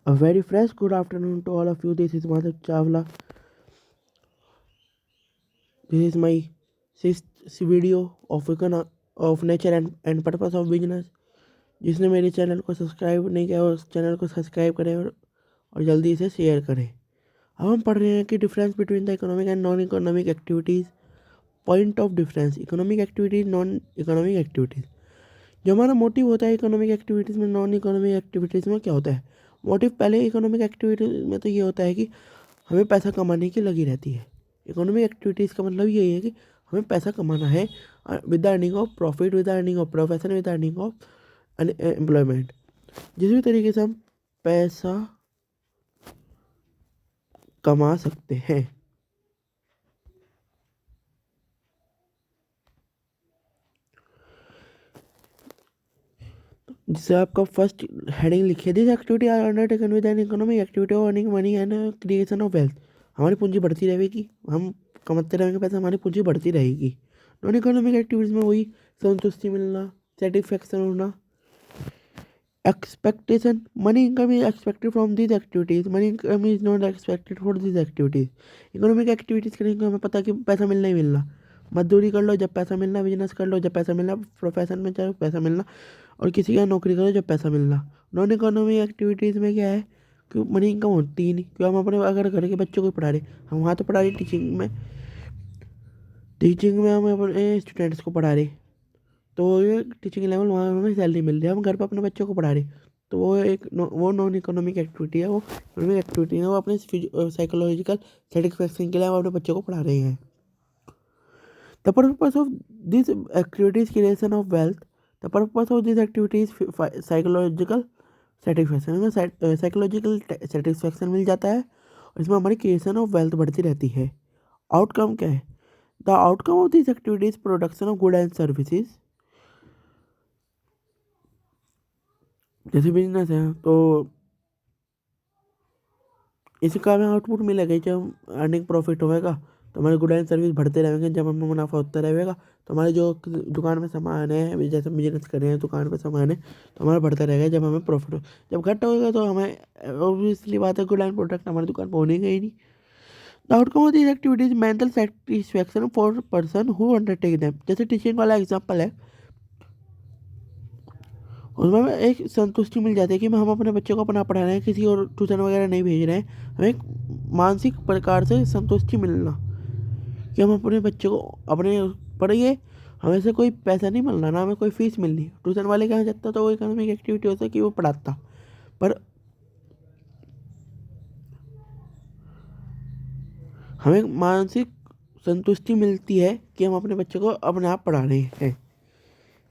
A very fresh good afternoon to all of you. This is Madhav Chawla. This is my sixth video of nature and purpose of business. जिसने मेरे channel को subscribe नहीं किया उस channel को subscribe करें और जल्दी से शेयर करें। अब हम पढ़ रहे हैं कि difference between the economic and non economic activities. Point of difference economic activities non economic activities. जो हमारा मोटिव होता है इकोनॉमिक एक्टिविटीज़ में नॉन इकोनॉमिक एक्टिविटीज़ में क्या होता है। मोटिव पहले इकोनॉमिक एक्टिविटीज़ में तो ये होता है कि हमें पैसा कमाने की लगी रहती है। इकोनॉमिक एक्टिविटीज़ का मतलब यही है कि हमें पैसा कमाना है with the earning of profit, with the earning of profession, with the earning of employment. जिस भी तरीके से हम पैसा कमा सकते हैं। जिससे आपका फर्स्ट हेडिंग लिखिए this activity are undertaken with an economic activity of earning money and creation of wealth. हमारी पूंजी बढ़ती रहेगी, हम कमाते रहेंगे पैसा, हमारी पूंजी बढ़ती रहेगी। नॉन इकोनॉमिक एक्टिविटीज़ में वही संतुष्टि मिलना, सेटिस्फैक्शन होना, expectation. Money income is expected from this activities, money income is not expected for this activities. Economic activities करेंगे हमें पता कि पैसा मिलना ही मिलना। मजदूरी कर लो जब पैसा मिलना, बिजनेस कर लो जब पैसा मिलना, प्रोफेशन में चाहे पैसा मिलना, और किसी का नौकरी करो जब पैसा मिलना। नॉन इकोनॉमिक एक्टिविटीज़ में क्या है कि मनी इनकम होती ही नहीं। क्यों, हम अपने अगर घर के बच्चों को पढ़ा रहे, हम वहाँ तो पढ़ा रहे टीचिंग में हम अपने स्टूडेंट्स को पढ़ा रहे, तो ये टीचिंग लेवल वहाँ हमें सैलरी मिल रही है। हम घर पर अपने बच्चों को पढ़ा रहे, तो वो नॉन इकोनॉमिक एक्टिविटी है। वो इकोनॉमिक एक्टिविटी है, वो अपने साइकोलॉजिकल सेटिस्फैक्शन के लिए हम अपने बच्चों को पढ़ा रहे हैं। The purpose of this activities creation of wealth. The purpose of this activities psychological satisfaction. में साइकोलॉजिकल सेटिस्फैक्शन मिल जाता है और इसमें हमारी क्रिएशन ऑफ वेल्थ बढ़ती रहती है। आउटकम क्या है? The outcome of this activities production of good and services. जैसे बिजनेस है तो इसका हमें आउटपुट मिलेगा। जब अर्निंग प्रॉफिट होगा तो हमारे गुड एंड सर्विस बढ़ते रहेंगे। जब हमें मुनाफा होता रहेगा तो हमारे जो दुकान में सामान है, जैसे बिजनेस कर रहे हैं दुकान पे सामान है, तो हमारा बढ़ता रहेगा। जब हमें प्रॉफिट हो, जब घट होगा तो हमें ऑब्वियसली बात है गुड एंड प्रोडक्ट हमारी दुकान पर होने ही नहीं। The outcome of this activities mental satisfaction for person who undertake them. जैसे टीचिंग वाला एग्जाम्पल है, उसमें एक संतुष्टि मिल जाती है कि हम अपने बच्चों को अपना पढ़ा रहे हैं, किसी और ट्यूशन वगैरह नहीं भेज रहे हैं। हमें एक मानसिक प्रकार से संतुष्टि मिलना कि हम अपने बच्चों को अपने पढ़िए, हमें से कोई पैसा नहीं मिलना, ना हमें कोई फीस मिलनी। ट्यूशन वाले के यहाँ जाता तो वो इकोनॉमिक एक्टिविटी होता है कि वो पढ़ाता, पर हमें मानसिक संतुष्टि मिलती है कि हम अपने बच्चों को अपने आप पढ़ा रहे हैं।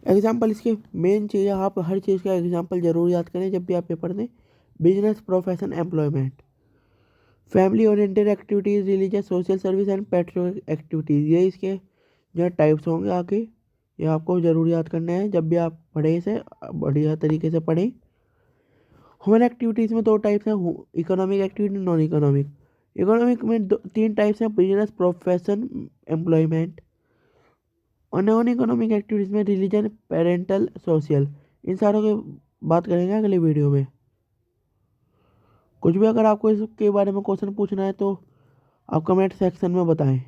एग्जाम्पल, इसके मेन चीज़, आप हर चीज़ का एग्जाम्पल जरूर याद करें जब भी आप पेपर दें। Business, profession, employment, family oriented activities, religious, social service and patriotic activities. ये इसके जो टाइप्स होंगे आगे, ये आपको ज़रूर याद करने हैं जब भी आप पढ़े, इसे बढ़िया तरीके से पढ़ें। ह्यूमन एक्टिविटीज़ में दो टाइप्स हैं, economic activity, non economic. Economic में तीन टाइप्स हैं, बिजनेस, प्रोफेशन, एम्प्लॉयमेंट। और नॉन इकोनॉमिक एक्टिविटीज़ में रिलीजन, पेरेंटल, सोशल। इन सारों की बात करेंगे अगले वीडियो में। कुछ भी अगर आपको इसके बारे में क्वेश्चन पूछना है तो आप कमेंट सेक्शन में बताएं।